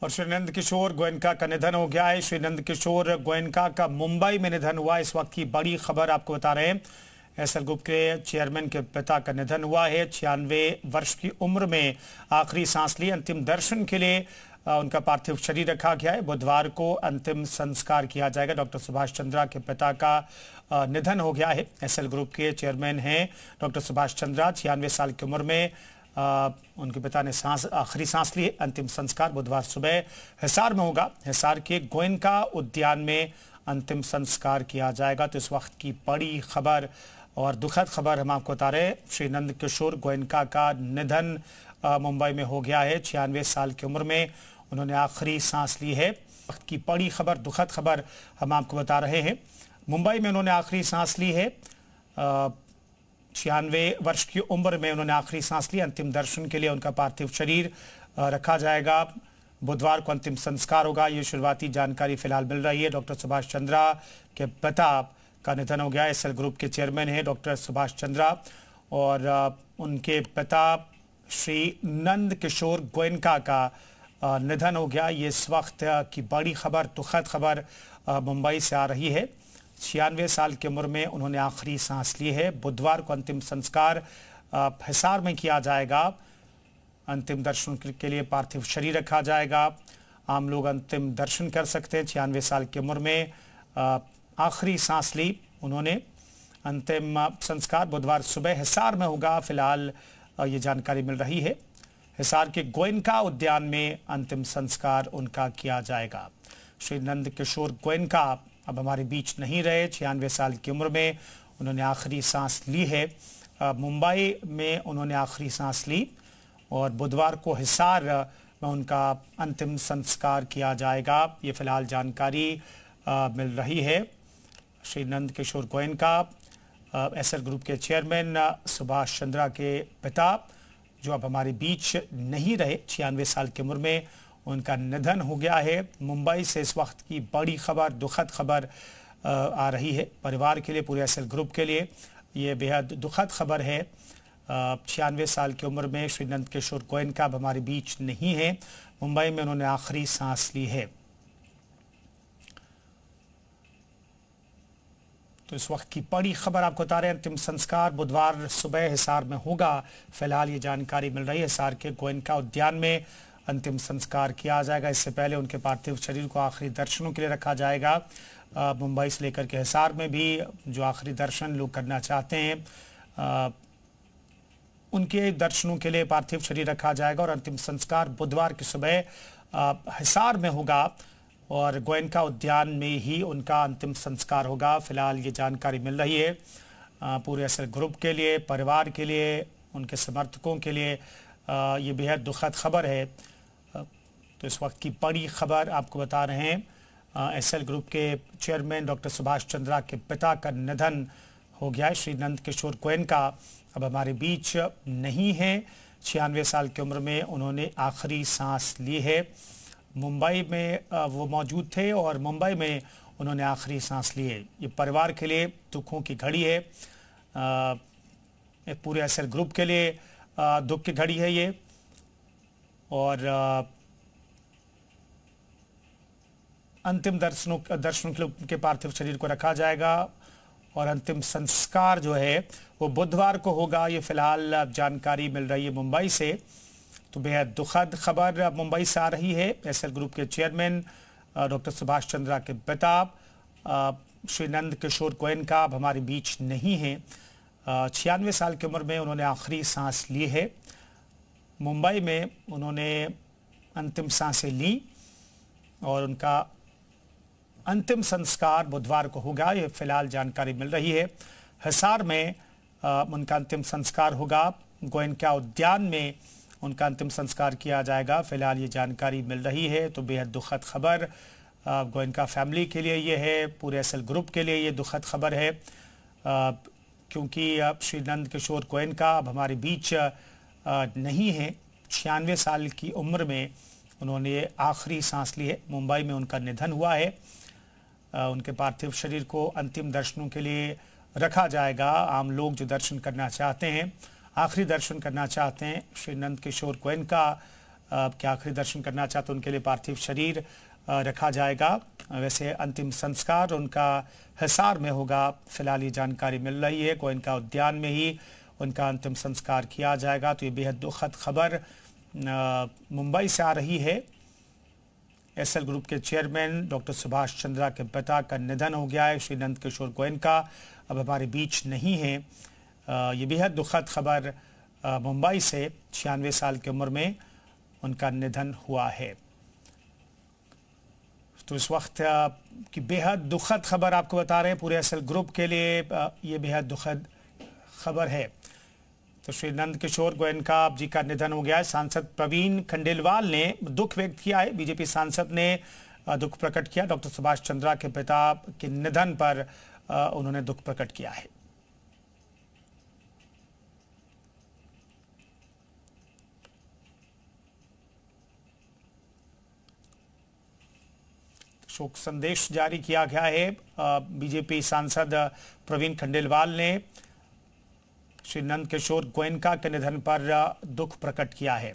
और श्री नंद किशोर गोयनका का निधन हो गया है। श्री नंद किशोर गोयनका का मुंबई में निधन हुआ। इस वक्त की बड़ी खबर आपको बता रहे हैं। एसएल ग्रुप के चेयरमैन के पिता का निधन हुआ है। 96 वर्ष की उम्र में आखिरी सांस ली। अंतिम दर्शन के लिए उनका पार्थिव शरीर रखा गया है। बुधवार को अंतिम संस्कार किया जाएगा। डॉक्टर सुभाष चंद्रा के पिता का निधन हो गया है। एसएल ग्रुप के चेयरमैन हैं डॉक्टर सुभाष चंद्रा। 96 साल की उम्र में उनके पिता ने आखिरी सांस ली। अंतिम संस्कार बुधवार सुबह हिसार में होगा। हिसार के गोयनका उद्यान में अंतिम संस्कार किया जाएगा। तो इस वक्त की बड़ी खबर और दुखद खबर हम आपको बता रहे हैं। श्री नंद किशोर गोयनका का निधन मुंबई में हो गया है। 96 साल की उम्र में उन्होंने आखिरी सांस ली है। वक्त की बड़ी खबर, दुखद खबर हम आपको बता रहे हैं। मुंबई में उन्होंने आखिरी सांस ली है। 96 वर्ष की उम्र में उन्होंने आखिरी सांस ली। अंतिम दर्शन के लिए उनका पार्थिव शरीर रखा जाएगा। बुधवार को अंतिम संस्कार होगा। ये शुरुआती जानकारी फिलहाल मिल रही है। डॉक्टर सुभाष चंद्रा के पिता का निधन हो गया। एसएल ग्रुप के चेयरमैन हैं डॉक्टर सुभाष चंद्रा और उनके पिता श्री नंद किशोर गोयनका का निधन हो गया। ये इस वक्त की बड़ी खबर, दुखद खबर मुंबई से आ रही है। 96 साल की उम्र में उन्होंने आखिरी सांस ली है। बुधवार को अंतिम संस्कार हिसार में किया जाएगा। अंतिम दर्शन के लिए पार्थिव शरीर रखा जाएगा। आम लोग अंतिम दर्शन कर सकते हैं। 96 साल की उम्र में आखिरी सांस ली उन्होंने। अंतिम संस्कार बुधवार सुबह हिसार में होगा। फिलहाल ये जानकारी मिल रही है। हिसार के गोयनका उद्यान में अंतिम संस्कार उनका किया जाएगा। श्री नंद किशोर गोयनका अब हमारे बीच नहीं रहे। 96 साल की उम्र में उन्होंने आखिरी सांस ली है। मुंबई में उन्होंने आखिरी सांस ली और बुधवार को हिसार में उनका अंतिम संस्कार किया जाएगा। ये फिलहाल जानकारी मिल रही है। श्री नंद किशोर गोयनका एसएल ग्रुप के चेयरमैन सुभाष चंद्रा के पिता जो अब हमारे बीच नहीं रहे। 96 साल की उम्र में उनका निधन हो गया है। मुंबई से इस वक्त की बड़ी खबर, दुखद खबर आ रही है। परिवार के लिए, पूरे एसएल ग्रुप के लिए ये बेहद दुखद खबर है। 96 साल की उम्र में श्री नंद किशोर गोयनका अब हमारे बीच नहीं है। मुंबई में उन्होंने आखिरी सांस ली है। तो इस वक्त की बड़ी खबर आपको बता रहे हैं। अंतिम संस्कार बुधवार सुबह हिसार में होगा। फिलहाल ये जानकारी मिल रही है। हिसार के गोयनका उद्यान में अंतिम संस्कार किया जाएगा। इससे पहले उनके पार्थिव शरीर को आखिरी दर्शनों के लिए रखा जाएगा। मुंबई से लेकर के हिसार में भी जो आखिरी दर्शन लोग करना चाहते हैं उनके दर्शनों के लिए पार्थिव शरीर रखा जाएगा और अंतिम संस्कार बुधवार की सुबह हिसार में होगा और गोयनका उद्यान में ही उनका अंतिम संस्कार होगा। फिलहाल ये जानकारी मिल रही है। पूरे एसएल ग्रुप के लिए, परिवार के लिए, उनके समर्थकों के लिए ये बेहद दुखद खबर है। तो इस वक्त की बड़ी खबर आपको बता रहे हैं। एसएल ग्रुप के चेयरमैन डॉक्टर सुभाष चंद्रा के पिता का निधन हो गया है। श्री नंद किशोर गोयनका अब हमारे बीच नहीं है। 96 साल की उम्र में उन्होंने आखिरी सांस ली है। मुंबई में वो मौजूद थे और मुंबई में उन्होंने आखिरी सांस ली है। ये परिवार के लिए दुखों की घड़ी है। पूरे एसएल ग्रुप के लिए दुख की घड़ी है ये। और अंतिम दर्शनों के पार्थिव शरीर को रखा जाएगा और अंतिम संस्कार जो है वो बुधवार को होगा। ये फिलहाल जानकारी मिल रही है मुंबई से। तो बेहद दुखद खबर मुंबई से आ रही है। एसएल ग्रुप के चेयरमैन डॉक्टर सुभाष चंद्रा के पिता श्री नंद किशोर गोयनका अब हमारे बीच नहीं है। 96 साल की उम्र में उन्होंने आखिरी सांस ली है। मुंबई में उन्होंने अंतिम सांसें ली और उनका अंतिम संस्कार बुधवार को होगा। ये फिलहाल जानकारी मिल रही है। हिसार में उनका अंतिम संस्कार होगा। गोयनका उद्यान में उनका अंतिम संस्कार किया जाएगा। फिलहाल ये जानकारी मिल रही है। तो बेहद दुखद खबर गोयनका फैमिली के लिए ये है। पूरे एसएल ग्रुप के लिए ये दुखद खबर है क्योंकि श्री नंद किशोर गोयनका अब हमारे बीच नहीं है। 96 साल की उम्र में उन्होंने आखिरी सांस ली है। मुंबई में उनका निधन हुआ है। उनके पार्थिव शरीर को अंतिम दर्शनों के लिए रखा जाएगा। आम लोग जो दर्शन करना चाहते हैं, आखिरी दर्शन करना चाहते हैं, श्री नंद किशोर गोयनका के आखिरी दर्शन करना चाहते उनके लिए पार्थिव शरीर रखा जाएगा। वैसे अंतिम संस्कार उनका हिसार में होगा, फिलहाल ये जानकारी मिल रही है। गोयनका उद्यान में ही उनका अंतिम संस्कार किया जाएगा। तो ये बेहद दुखद खबर मुंबई से आ रही है। एसएल ग्रुप के चेयरमैन डॉक्टर सुभाष चंद्रा के पिता का निधन हो गया है। श्री नंद किशोर गोयनका अब हमारे बीच नहीं है। ये बेहद दुखद खबर मुंबई से 96 साल की उम्र में उनका निधन हुआ है। तो इस वक्त की बेहद दुखद खबर आपको बता रहे हैं। पूरे एसएल ग्रुप के लिए ये बेहद दुखद खबर है। तो श्री नंद किशोर गोयनका जी का निधन हो गया है। सांसद प्रवीण खंडेलवाल ने दुख व्यक्त किया है। बीजेपी सांसद ने दुख प्रकट किया। डॉक्टर सुभाष चंद्रा के पिता के निधन पर उन्होंने दुख प्रकट किया है। शोक संदेश जारी किया गया है। बीजेपी सांसद प्रवीण खंडेलवाल ने श्री नंद किशोर गोयनका के निधन पर दुख प्रकट किया है।